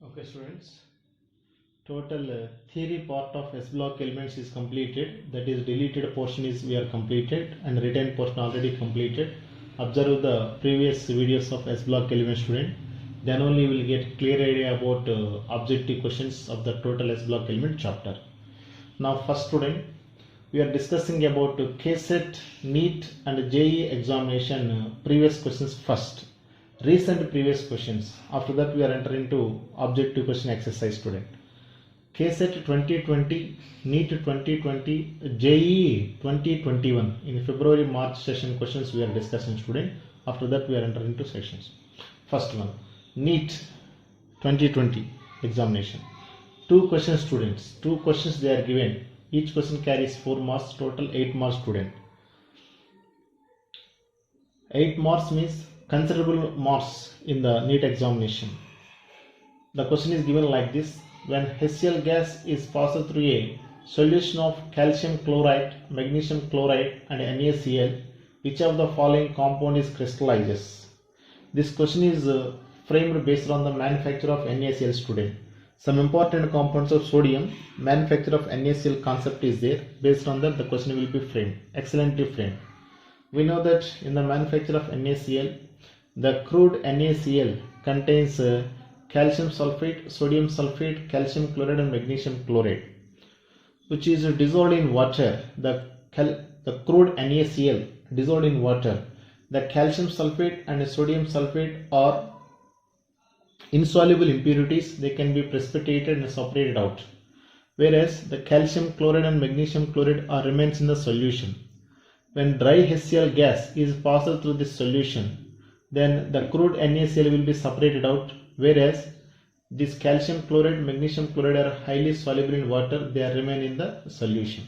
Okay, students. Total theory part of S block elements is completed. That is, deleted portion is we are completed and written portion already completed. Observe the previous videos of S block element, student. Then only you will get clear idea about objective questions of the total S block element chapter. Now, first, student, we are discussing about KSET, NEET and JEE examination previous questions first. Recent previous questions. After that, we are entering into objective question exercise, student. KSET 2020, NEET 2020, JEE 2021. In February March session questions we are discussing, student. After that, we are entering into sections. First one, NEET 2020 examination. Two questions, students. Two questions they are given. Each question carries 4 marks. Total 8 marks, student. 8 marks means considerable marks in the NEET examination. The question is given like this: when HCl gas is passed through a solution of calcium chloride, magnesium chloride and NaCl, which of the following compound is crystallizes? This question is framed based on the manufacture of NaCl, student. Some important compounds of sodium, manufacture of NaCl concept is there. Based on that, the question will be framed, excellently framed. We know that in the manufacture of NaCl, the crude NaCl contains calcium sulfate, sodium sulfate, calcium chloride and magnesium chloride, which is dissolved in water. The crude NaCl dissolved in water. The calcium sulfate and sodium sulfate are insoluble impurities. They can be precipitated and separated out, whereas the calcium chloride and magnesium chloride remains in the solution. When dry HCl gas is passed through this solution, then the crude NaCl will be separated out, whereas this calcium chloride, magnesium chloride are highly soluble in water. They remain in the solution.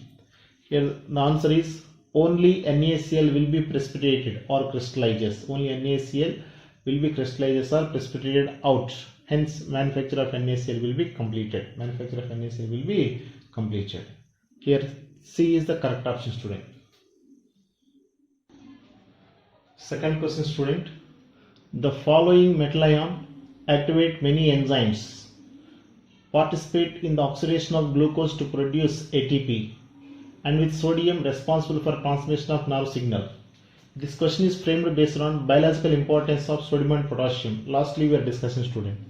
Here the answer is only NaCl will be precipitated or crystallizes. Only NaCl will be crystallizes or precipitated out. Hence, manufacture of NaCl will be completed. Manufacture of NaCl will be completed. Here C is the correct option, student. Second question, student. The following metal ion activate many enzymes, participate in the oxidation of glucose to produce ATP, and with sodium responsible for transmission of nerve signal. This question is framed based on biological importance of sodium and potassium. Lastly, we are discussing, student.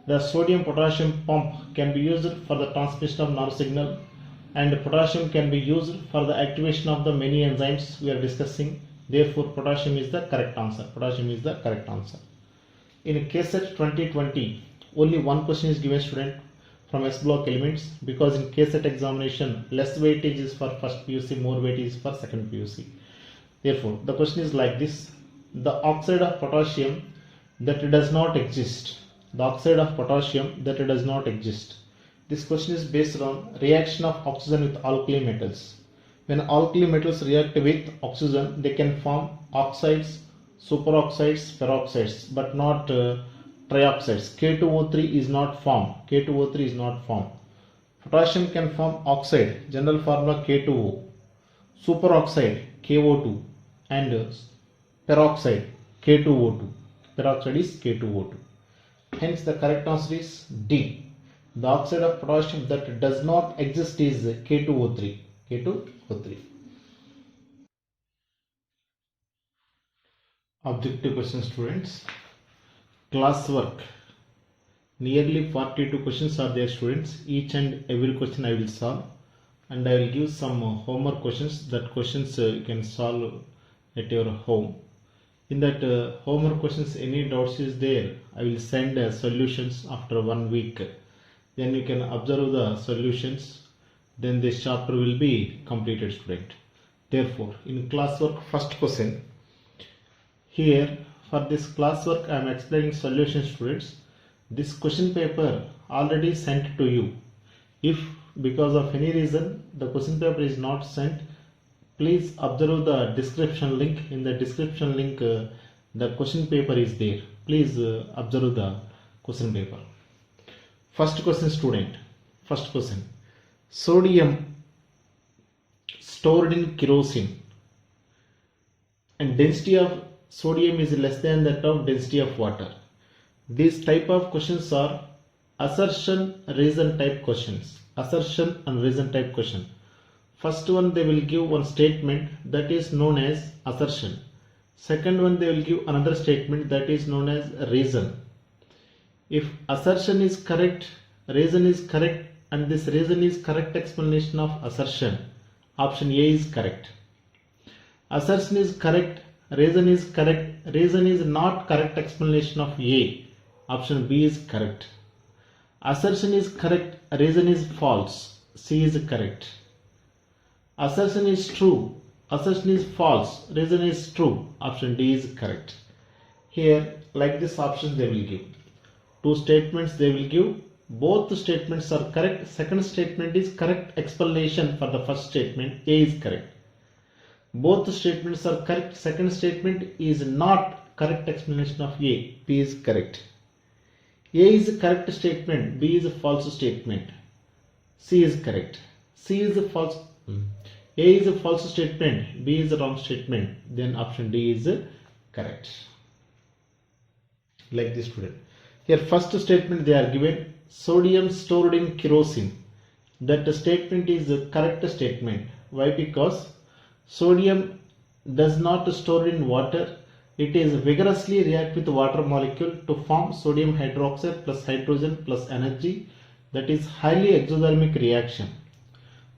The sodium potassium pump can be used for the transmission of nerve signal, and potassium can be used for the activation of the many enzymes we are discussing. Therefore, potassium is the correct answer. Potassium is the correct answer. In KSET 2020, only one question is given, student, from S block elements, because in KSET examination, less weightage is for first PUC, more weightage is for second PUC. Therefore, the question is like this: the oxide of potassium that does not exist. The oxide of potassium that does not exist. This question is based on reaction of oxygen with alkali metals. When alkali metals react with oxygen, they can form oxides, superoxides, peroxides, but not trioxides. K2O3 is not formed. K2O3 is not formed. Potassium can form oxide, general formula K2O, superoxide KO2, and peroxide K2O2. Peroxide is K2O2. Hence, the correct answer is D. The oxide of potassium that does not exist is K2O3. K2O3. Objective question, students. Classwork. Nearly 42 questions are there, students. Each and every question I will solve, and I will give some homework questions. That questions you can solve at your home. In that homework questions, any doubts is there, I will send solutions after 1 week. Then you can observe the solutions. Then this chapter will be completed, student. Therefore, in classwork, first question. Here, for this classwork, I am explaining solutions, students. This question paper already sent to you. If because of any reason the question paper is not sent, please observe the description link. In the description link, the question paper is there. Please observe the question paper. First question, student. First question. Sodium stored in kerosene, and density of sodium is less than that of density of water. These type of questions are assertion, reason type questions. Assertion and reason type question. First one, they will give one statement that is known as assertion. Second one, they will give another statement that is known as reason. If assertion is correct, reason is correct, and this reason is correct explanation of assertion, option A is correct. Assertion is correct, reason is correct, reason is not correct explanation of A, option B is correct. Assertion is correct, reason is false, C is correct. Assertion is true, assertion is false, reason is true, option D is correct. Here, like this option they will give. Two statements they will give. Both statements are correct. Second statement is correct explanation for the first statement. A is correct. Both statements are correct. Second statement is not correct explanation of A. B is correct. A is a correct statement. B is a false statement. C is correct. C is a false. A is a false statement. B is a wrong statement. Then option D is correct. Like this, student. Here first statement they are given sodium stored in kerosene. That statement is a correct statement. Why? Because sodium does not store in water. It is vigorously react with water molecule to form sodium hydroxide plus hydrogen plus energy. That is highly exothermic reaction.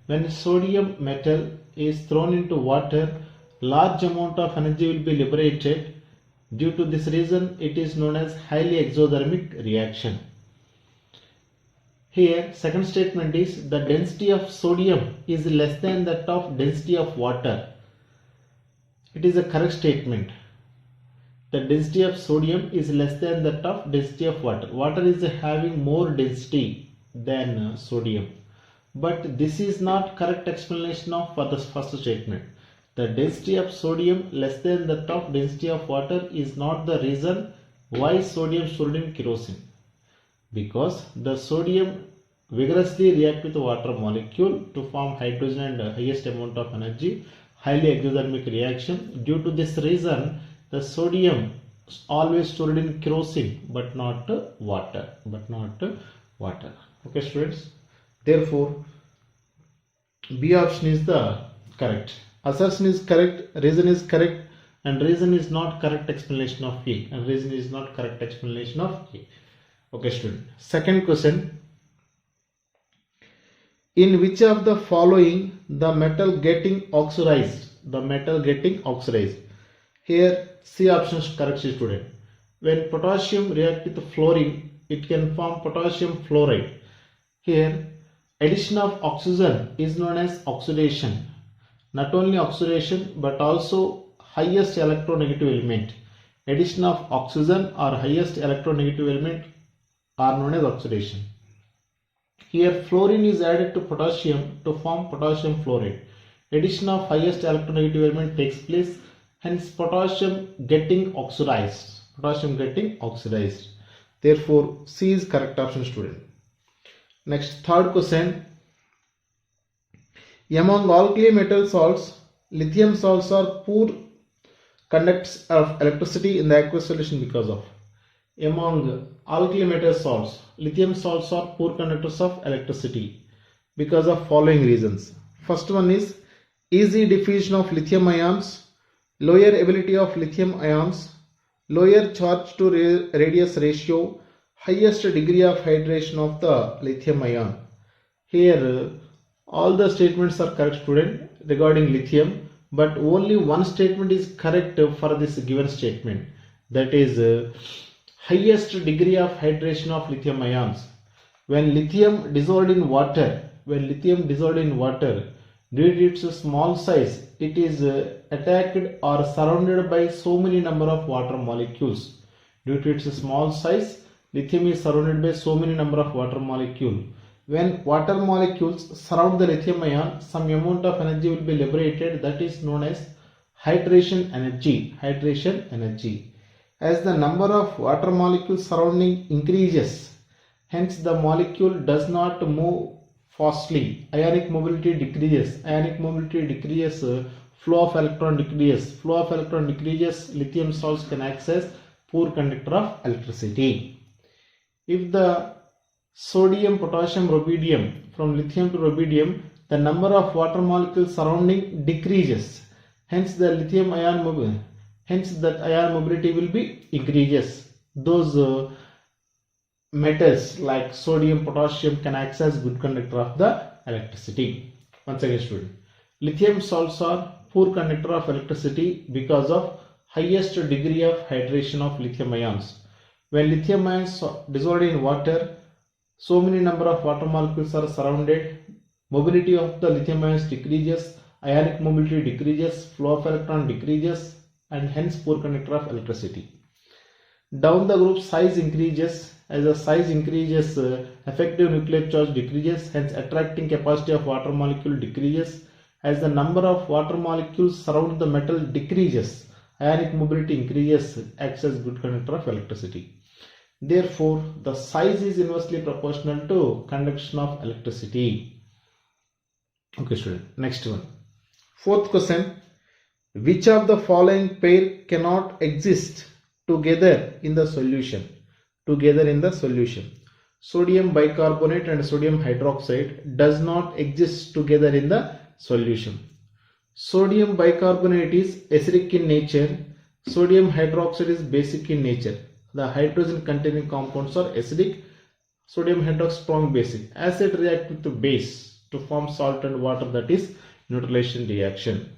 When sodium metal is thrown into water, large amount of energy will be liberated. Due to this reason, it is known as highly exothermic reaction. Here, second statement is the density of sodium is less than that of density of water. It is a correct statement. The density of sodium is less than that of density of water. Water is having more density than sodium. But this is not correct explanation of for the first statement. The density of sodium less than that of density of water is not the reason why sodium stored in kerosene. Because the sodium vigorously react with the water molecule to form hydrogen and highest amount of energy, highly exothermic reaction. Due to this reason, the sodium is always stored in kerosene but not water. Okay, students. Therefore, B option is the correct. Assertion is correct, reason is correct, and reason is not correct explanation of A, and reason is not correct explanation of A. Okay, student. Second question. In which of the following the metal getting oxidized? The metal getting oxidized. Here C option is correct, student. When potassium react with fluorine, it can form potassium fluoride. Here addition of oxygen is known as oxidation. Not only oxidation but also highest electronegative element. Addition of oxygen or highest electronegative element are known as oxidation. Here fluorine is added to potassium to form potassium fluoride. Addition of highest electronegative element takes place, hence potassium getting oxidized. Therefore C is correct option, student. Next, third question. Among alkali metal salts, lithium salts are poor conductors of electricity in the aqueous solution because of. Among alkali metal salts, lithium salts are poor conductors of electricity because of following reasons. First one is easy diffusion of lithium ions, lower ability of lithium ions, lower charge to radius ratio, highest degree of hydration of the lithium ion. Here all the statements are correct, student, regarding lithium, but only one statement is correct for this given statement, that is highest degree of hydration of lithium ions. When lithium dissolved in water, due to its small size, it is attacked or surrounded by so many number of water molecules. Due to its small size, lithium is surrounded by so many number of water molecules. When water molecules surround the lithium ion, some amount of energy will be liberated, that is known as hydration energy. As the number of water molecules surrounding increases, hence the molecule does not move fastly. Ionic mobility decreases. Flow of electron decreases. Lithium salts can act as poor conductor of electricity. If the sodium, potassium, rubidium, from lithium to rubidium, the number of water molecules surrounding decreases. Hence the lithium ion that ion mobility will be increases. Those metals like sodium, potassium can act as good conductor of the electricity. Once again student, lithium salts are poor conductor of electricity because of highest degree of hydration of lithium ions. When lithium ions are dissolved in water, so many number of water molecules are surrounded, mobility of the lithium ions decreases, ionic mobility decreases, flow of electron decreases, and hence poor conductor of electricity. Down the group size increases. As the size increases, effective nuclear charge decreases, hence attracting capacity of water molecule decreases. As the number of water molecules surround the metal decreases, ionic mobility increases, acts as good conductor of electricity. Therefore, the size is inversely proportional to conduction of electricity. Okay student, next one. Fourth question, which of the following pair cannot exist together in the solution? Sodium bicarbonate and sodium hydroxide does not exist together in the solution. Sodium bicarbonate is acidic in nature, sodium hydroxide is basic in nature. The hydrogen containing compounds are acidic, sodium hydroxide strong basic. Acid react with the base to form salt and water, that is neutralization reaction.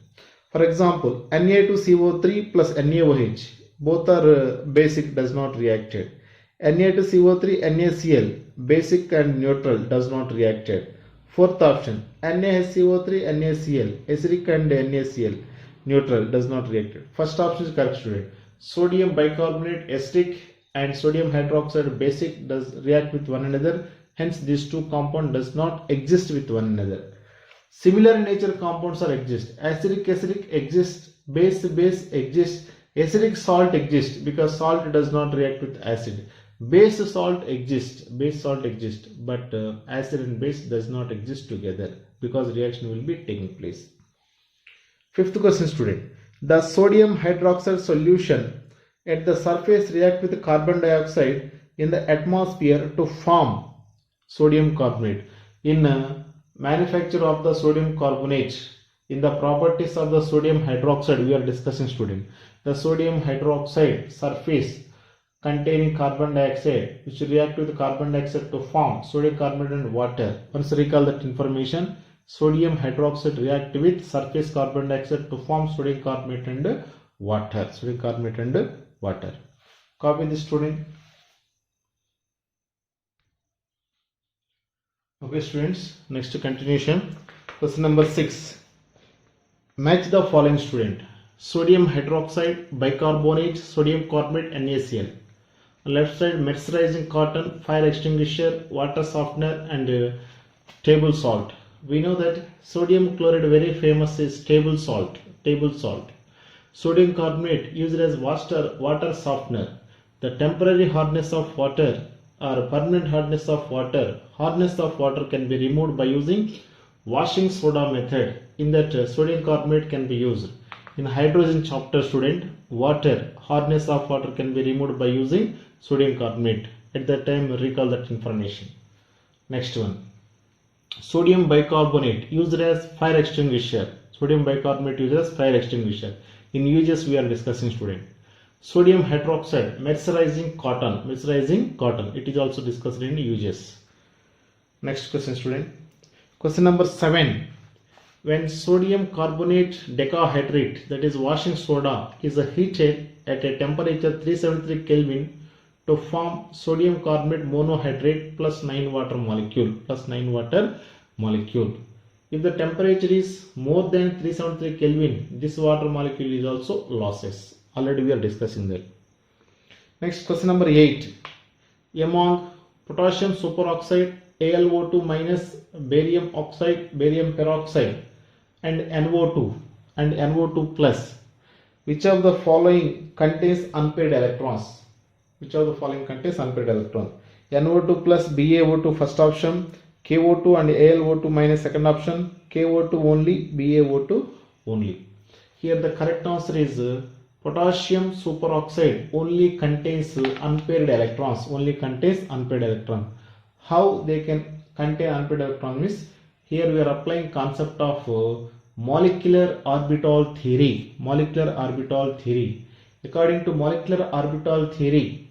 For example, Na2CO3 plus NaOH, both are basic, does not reacted. Na2CO3 NaCl, basic and neutral, does not reacted. Fourth option, NaHCO3 NaCl, acidic and NaCl, neutral, does not reacted. First option is correct student. Sodium bicarbonate acidic and sodium hydroxide basic does react with one another, hence these two compounds does not exist with one another. Similar in nature compounds are exist. Acidic exists, base exists, acidic salt exists because salt does not react with acid. Base salt exists, but acid and base does not exist together because reaction will be taking place. Fifth question student, the sodium hydroxide solution at the surface react with carbon dioxide in the atmosphere to form sodium carbonate. In manufacture of the sodium carbonate, in the properties of the sodium hydroxide we are discussing student. The sodium hydroxide surface containing carbon dioxide which react with carbon dioxide to form sodium carbonate and water. Once recall that information, sodium hydroxide react with surface carbon dioxide to form sodium carbonate and water. Copy this student. Okay students, next continuation. Question number 6. Match the following student. Sodium hydroxide, bicarbonate, sodium carbonate, NaCl. Left side, mercerizing cotton, fire extinguisher, water softener, and table salt. We know that sodium chloride very famous is table salt. Sodium carbonate used as water softener. The temporary hardness of water or permanent hardness of water. Hardness of water can be removed by using washing soda method. In that sodium carbonate can be used. In hydrogen chapter student, water, hardness of water can be removed by using sodium carbonate. At that time recall that information. Next one. Sodium bicarbonate used as fire extinguisher. Sodium bicarbonate used as fire extinguisher. In uses we are discussing student. Sodium hydroxide, mercerizing cotton. It is also discussed in uses. Next question student. Question number 7. When sodium carbonate decahydrate, that is washing soda, is heated at a temperature 373 Kelvin to form sodium carbonate monohydrate plus 9 water molecule. If the temperature is more than 373 Kelvin, this water molecule is also losses. Already we are discussing that. Next question number 8. Among potassium superoxide, AlO2 minus, barium oxide, barium peroxide, and NO2 and NO2 plus, which of the following contains unpaired electrons? NO2 plus BaO2 first option, KO2 and AlO2 minus second option, KO2 only, BaO2 only. Here the correct answer is potassium superoxide only contains unpaired electrons. How they can contain unpaired electron means here we are applying concept of molecular orbital theory. Molecular orbital theory. According to molecular orbital theory,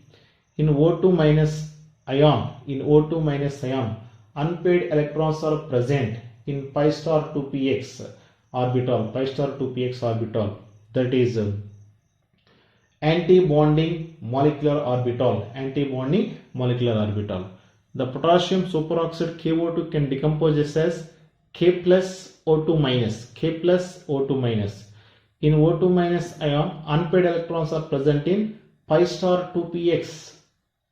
in O2 minus ion, unpaired electrons are present in pi star 2px orbital, that is anti-bonding molecular orbital, The potassium superoxide KO2 can decompose as K plus O2 minus, In O2 minus ion, unpaired electrons are present in pi star 2px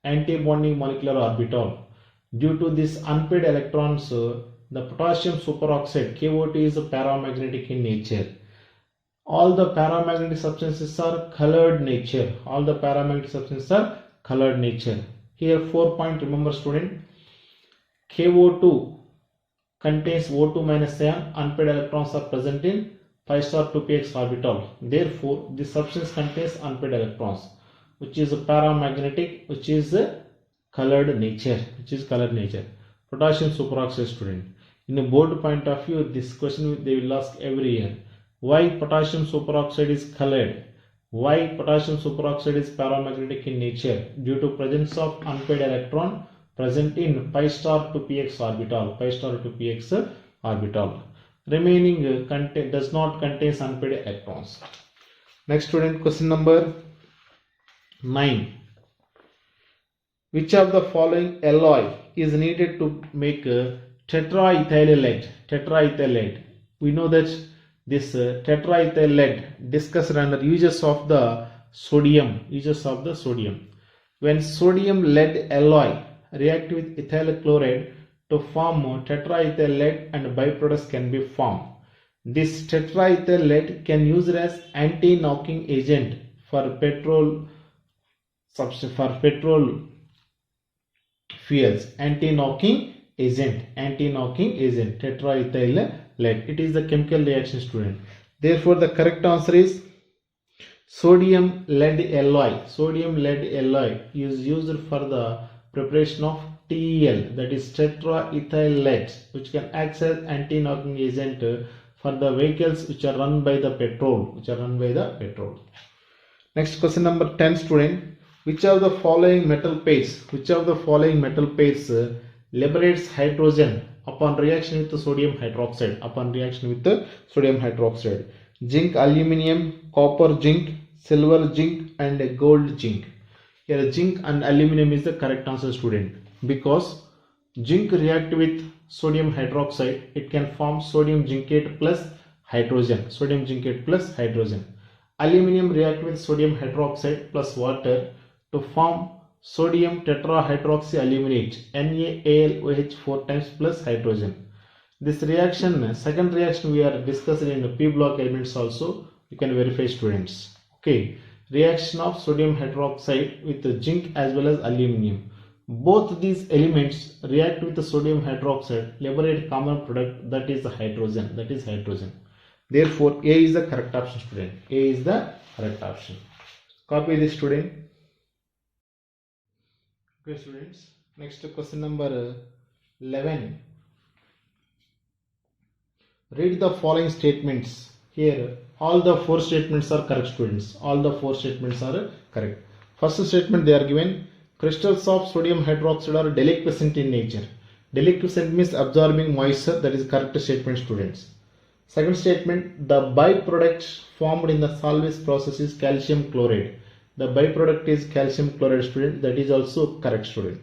anti-bonding molecular orbital. Due to this unpaired electrons, the potassium superoxide KO2 is paramagnetic in nature. All the paramagnetic substances are colored nature. Here 4 point, remember student, KO2 contains O2 minus ion, unpaired electrons are present in pi star 2px orbital. Therefore, this substance contains unpaired electrons, which is paramagnetic, which is colored nature. Potassium superoxide, student. In a board point of view, this question they will ask every year. Why potassium superoxide is colored? Why potassium superoxide is paramagnetic in nature? Due to presence of unpaired electron present in pi star 2px orbital. Remaining does not contain unpaired electrons. Next, student, question number 9. Which of the following alloy is needed to make tetraethyl lead? We know that this tetraethyl lead discussed under uses of the sodium. When sodium lead alloy react with ethyl chloride to form tetraethyl lead and byproducts can be formed. This tetraethyl lead can use as anti-knocking agent for petrol fuels. Anti-knocking agent, tetraethyl lead. It is the chemical reaction, student. Therefore, the correct answer is sodium lead alloy. Is used for the preparation of TEL, that is tetraethyl lead, which can act as anti-knocking agent for the vehicles which are run by the petrol. Next, question number 10, student. Which of the following metal pairs liberates hydrogen upon reaction with the sodium hydroxide? Zinc, aluminium, copper, zinc, silver, zinc, and gold, zinc. Here zinc and aluminium is the correct answer, student, because zinc react with sodium hydroxide, it can form sodium zincate plus hydrogen. Aluminium react with sodium hydroxide plus water to form sodium tetrahydroxyaluminate, NaAlOH 4 times plus hydrogen. This reaction, second reaction we are discussing in P block elements also, you can verify, students. Okay, reaction of sodium hydroxide with the zinc as well as aluminium. Both these elements react with the sodium hydroxide, liberate common product, that is the hydrogen. Therefore, A is the correct option, student. Copy this, student. Okay, students. Next, question number 11. Read the following statements. Here, all the 4 statements are correct, students. First statement, they are given. Crystals of sodium hydroxide are deliquescent in nature. Deliquescent means absorbing moisture. That is correct statement, students. Second statement, the byproduct formed in the Salvage process is calcium chloride. The byproduct is calcium chloride, student. That is also correct, student.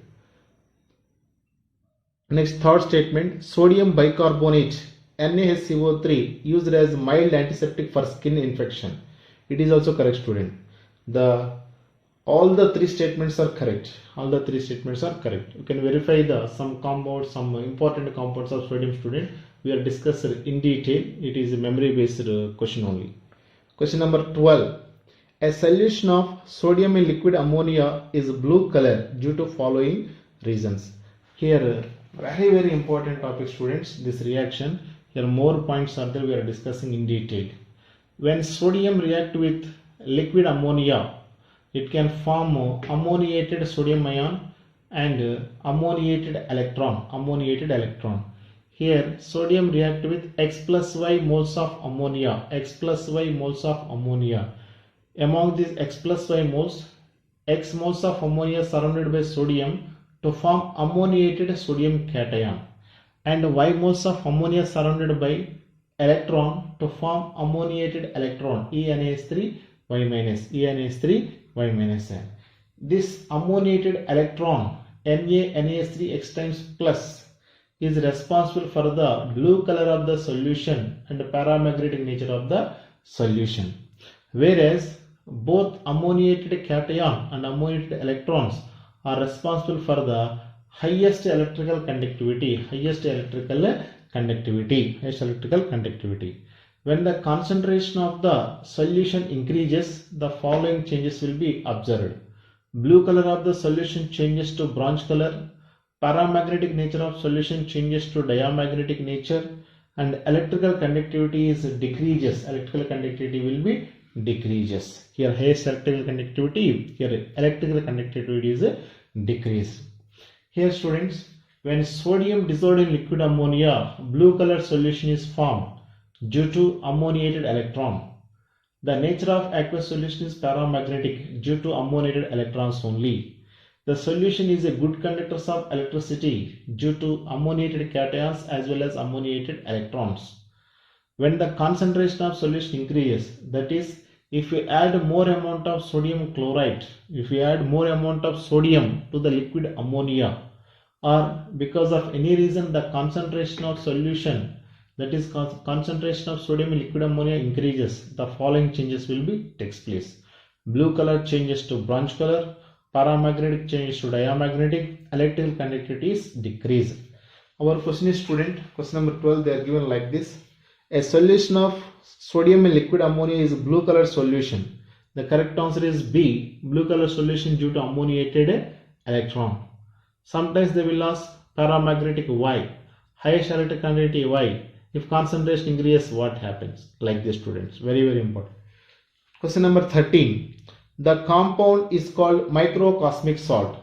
Next, third statement, sodium bicarbonate NaHCO3 used as mild antiseptic for skin infection. It is also correct, student. All the 3 statements are correct. You can verify some compounds, some important compounds of sodium, student. We are discussed in detail. It is a memory based question only. Question number 12. A solution of sodium in liquid ammonia is blue color due to following reasons. Here, very important topic, students, this reaction. Here more points are there, we are discussing in detail. When sodium react with liquid ammonia, it can form ammoniated sodium ion and ammoniated electron. Here sodium react with X plus Y moles of ammonia. Among these X plus Y moles, X moles of ammonia surrounded by sodium to form ammoniated sodium cation, and Y moles of ammonia surrounded by electron to form ammoniated electron EnH3 Y minus. This ammoniated electron NaNH3 X times plus is responsible for the blue color of the solution and paramagnetic nature of the solution, whereas both ammoniated cation and ammoniated electrons are responsible for the highest electrical conductivity. When the concentration of the solution increases, the following changes will be observed. Blue color of the solution changes to bronze color, paramagnetic nature of solution changes to diamagnetic nature, and electrical conductivity is decreases. Electrical conductivity will be decreases. Here highest electrical conductivity, here electrical conductivity is decrease. Here students, when sodium dissolved in liquid ammonia, blue color solution is formed due to ammoniated electron. The nature of aqueous solution is paramagnetic due to ammoniated electrons only. The solution is a good conductor of electricity due to ammoniated cations as well as ammoniated electrons. When the concentration of solution increases, that is, if you add more amount of sodium chloride, if you add more amount of sodium to the liquid ammonia, or because of any reason the concentration of solution, that is concentration of sodium in liquid ammonia increases, the following changes will be takes place. Blue color changes to bronze color, paramagnetic changes to diamagnetic, electrical conductivity is decreased. Our question is student, question number 12, they are given like this. A solution of sodium in liquid ammonia is a blue color solution. The correct answer is B, blue color solution due to ammoniated electron. Sometimes they will ask paramagnetic Y, highest electric conductivity Y. If concentration increases, what happens? Like this students, very important. Question number 13. The compound is called microcosmic salt.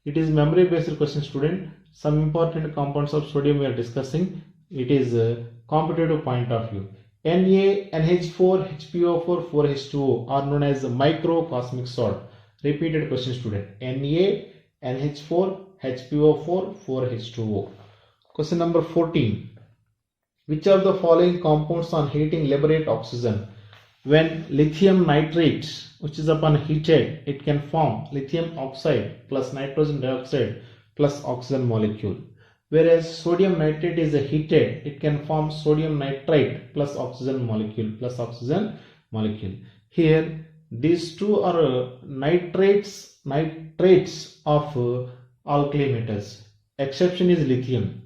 It is memory based question student. Some important compounds of sodium we are discussing. It is a competitive point of view. NaNH4, HPO4, 4H2O are known as microcosmic salt. Repeated question student. NaNH4, HPO4, 4H2O. Question number 14. Which of the following compounds on heating liberate oxygen? When lithium nitrate, which is upon heated, it can form lithium oxide plus nitrogen dioxide plus oxygen molecule. Whereas sodium nitrate is heated, it can form sodium nitrite plus oxygen molecule. Here these two are nitrates of alkali metals. Exception is lithium.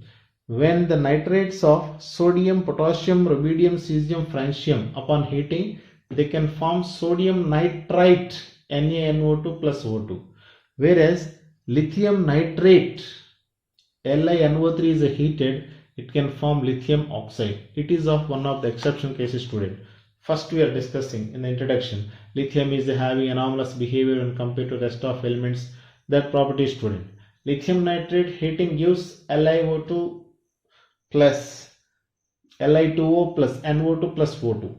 When the nitrates of sodium, potassium, rubidium, cesium, francium upon heating, they can form sodium nitrite NaNO2 plus O2. Whereas lithium nitrate LiNO3 is heated, it can form lithium oxide. It is of one of the exception cases student. First we are discussing in the introduction, lithium is having anomalous behavior when compared to rest of elements. That property student. Lithium nitrate heating gives LiO2 plus Li2O plus NO2 plus O2.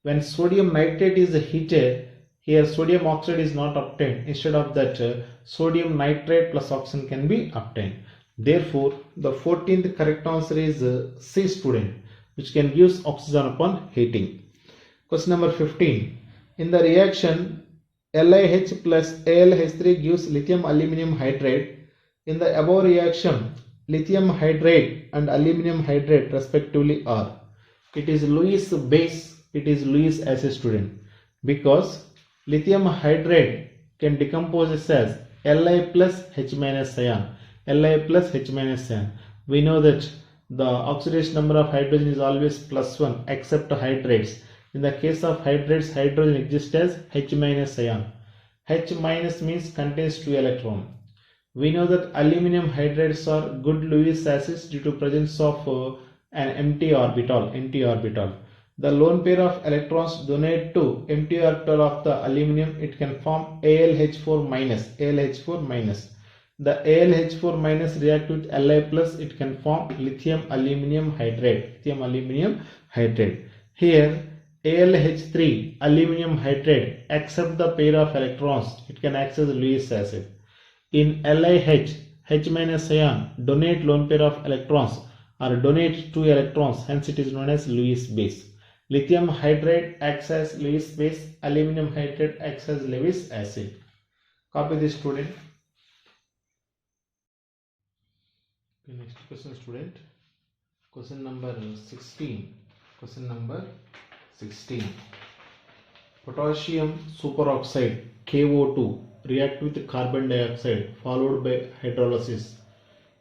When sodium nitrate is heated, here sodium oxide is not obtained. Instead of that, sodium nitrate plus oxygen can be obtained. Therefore, the 14th correct answer is C student, which can give oxygen upon heating. Question number 15. In the reaction, LiH plus AlH3 gives lithium aluminum hydride. In the above reaction, lithium hydride and aluminum hydride respectively are. It is Lewis base, it is Lewis acid student, because lithium hydride can decompose as Li plus H minus ion. We know that the oxidation number of hydrogen is always +1 except hydrates. In the case of hydrates, hydrogen exists as H minus ion. H minus means contains 2 electrons. We know that aluminum hydrides are good Lewis acids due to presence of an empty orbital. The lone pair of electrons donate to empty orbital of the aluminum. It can form AlH4 minus. The AlH4 minus react with Li plus, it can form lithium aluminum hydride. Lithium aluminum hydride. Here AlH3 aluminum hydride accept the pair of electrons. It can act as Lewis acid. In LiH, H minus ion donate lone pair of electrons or donate 2 electrons, hence it is known as Lewis base. Lithium hydride acts as Lewis base, aluminum hydride acts as Lewis acid. Copy this, student. Next question, student. Question number 16. Question number 16. Potassium superoxide KO2 react with carbon dioxide followed by hydrolysis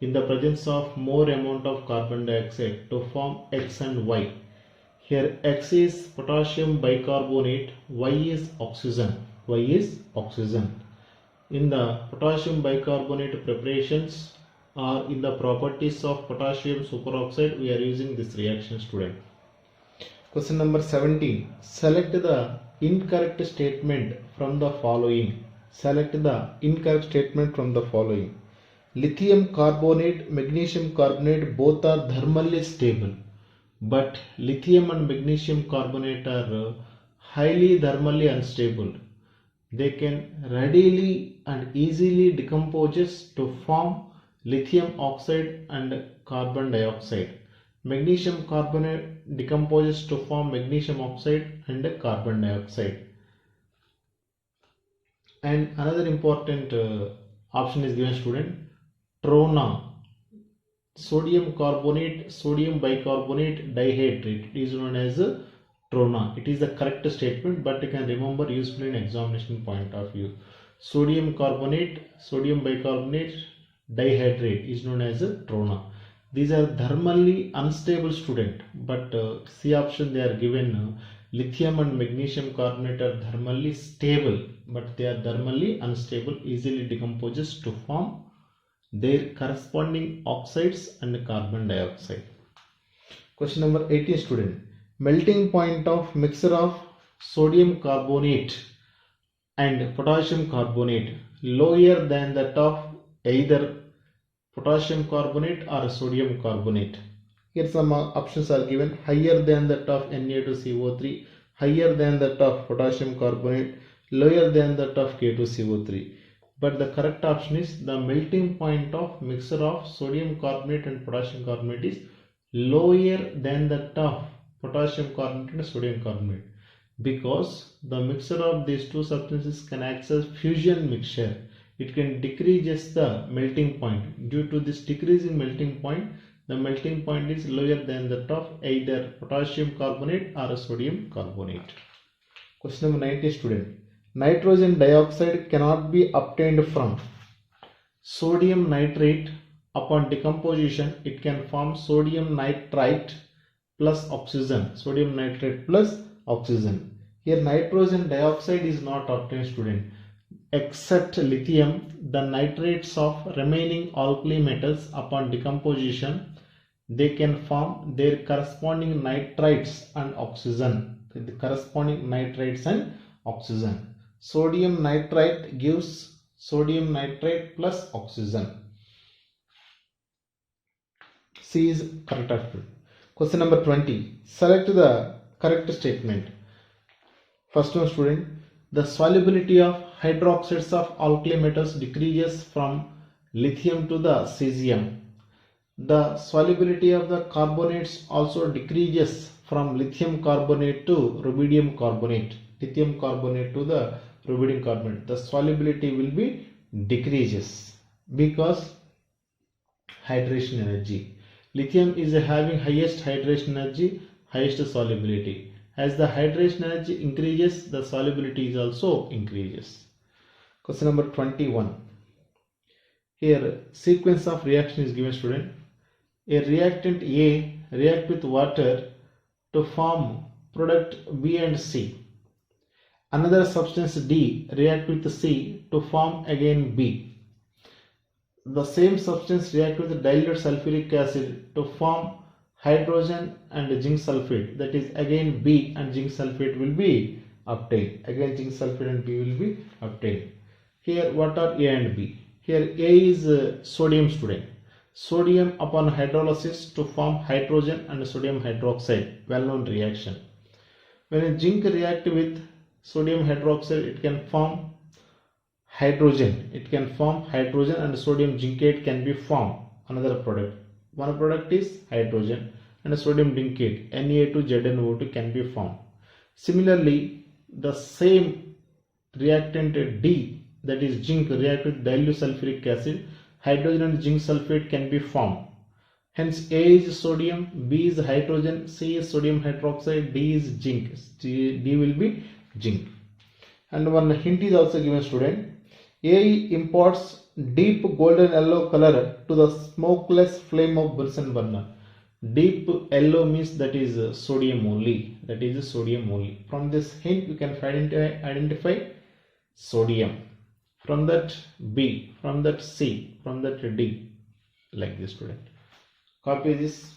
in the presence of more amount of carbon dioxide to form X and Y. Here X is potassium bicarbonate, Y is oxygen. Y is oxygen. In the potassium bicarbonate preparations or in the properties of potassium superoxide, we are using this reaction, student. Question number 17. Select the incorrect statement from the following. Select the incorrect statement from the following. Lithium carbonate, magnesium carbonate both are thermally stable, but lithium and magnesium carbonate are highly thermally unstable. They can readily and easily decompose to form lithium oxide and carbon dioxide. Magnesium carbonate decomposes to form magnesium oxide and carbon dioxide. And another important option is given, student. Trona, sodium carbonate, sodium bicarbonate dihydrate, it is known as Trona. It is the correct statement, but you can remember usefully in examination point of view. Sodium carbonate, sodium bicarbonate dihydrate is known as Trona. These are thermally unstable, student, but C option they are given. Lithium and magnesium carbonate are thermally stable, but they are thermally unstable, easily decomposes to form their corresponding oxides and carbon dioxide. Question number 18, student. Melting point of mixture of sodium carbonate and potassium carbonate lower than that of either potassium carbonate or sodium carbonate. Here some options are given. Higher than that of Na2CO3, higher than that of potassium carbonate, lower than that of K2CO3. But the correct option is the melting point of mixture of sodium carbonate and potassium carbonate is lower than that of potassium carbonate and sodium carbonate, because the mixture of these two substances can act as fusion mixture. It can decrease the melting point. Due to this decrease in melting point, the melting point is lower than that of either potassium carbonate or sodium carbonate. Question number 19, student. Nitrogen dioxide cannot be obtained from sodium nitrate. Upon decomposition, it can form sodium nitrite plus oxygen. Sodium nitrate plus oxygen. Here nitrogen dioxide is not obtained, student. Except lithium, the nitrates of remaining alkali metals upon decomposition, they can form their corresponding nitrites and oxygen. The corresponding nitrates and oxygen. Sodium nitrite gives sodium nitrate plus oxygen. C is correct option. Question number 20. Select the correct statement. First one, student. The solubility of hydroxides of alkali metals decreases from lithium to the cesium. The solubility of the carbonates also decreases from lithium carbonate to rubidium carbonate. Lithium carbonate to the rubidium carbonate. The solubility will be decreases because hydration energy. Lithium is having highest hydration energy, highest solubility. As the hydration energy increases, the solubility is also increases. Question number 21. Here sequence of reaction is given, student. A reactant A react with water to form product B and C. Another substance D react with C to form again B. The same substance react with dilute sulfuric acid to form hydrogen and zinc sulfate. That is again B and zinc sulfate will be obtained. Again zinc sulfate and B will be obtained. Here what are A and B? Here A is sodium student. Sodium upon hydrolysis to form hydrogen and sodium hydroxide, well known reaction. When a zinc react with sodium hydroxide, it can form hydrogen. It can form hydrogen and sodium zincate can be formed. Another product. One product is hydrogen and sodium zincate Na2ZnO2 can be formed. Similarly, the same reactant D, that is zinc, react with dilute sulfuric acid, hydrogen and zinc sulfate can be formed. Hence A is sodium, B is hydrogen, C is sodium hydroxide, D is zinc. D will be zinc. And one hint is also given, student. A imparts deep golden yellow color to the smokeless flame of Bunsen burner. Deep yellow means that is sodium only. That is sodium only. From this hint you can identify sodium. From that B, from that C, from that D, like this, student. Copy this.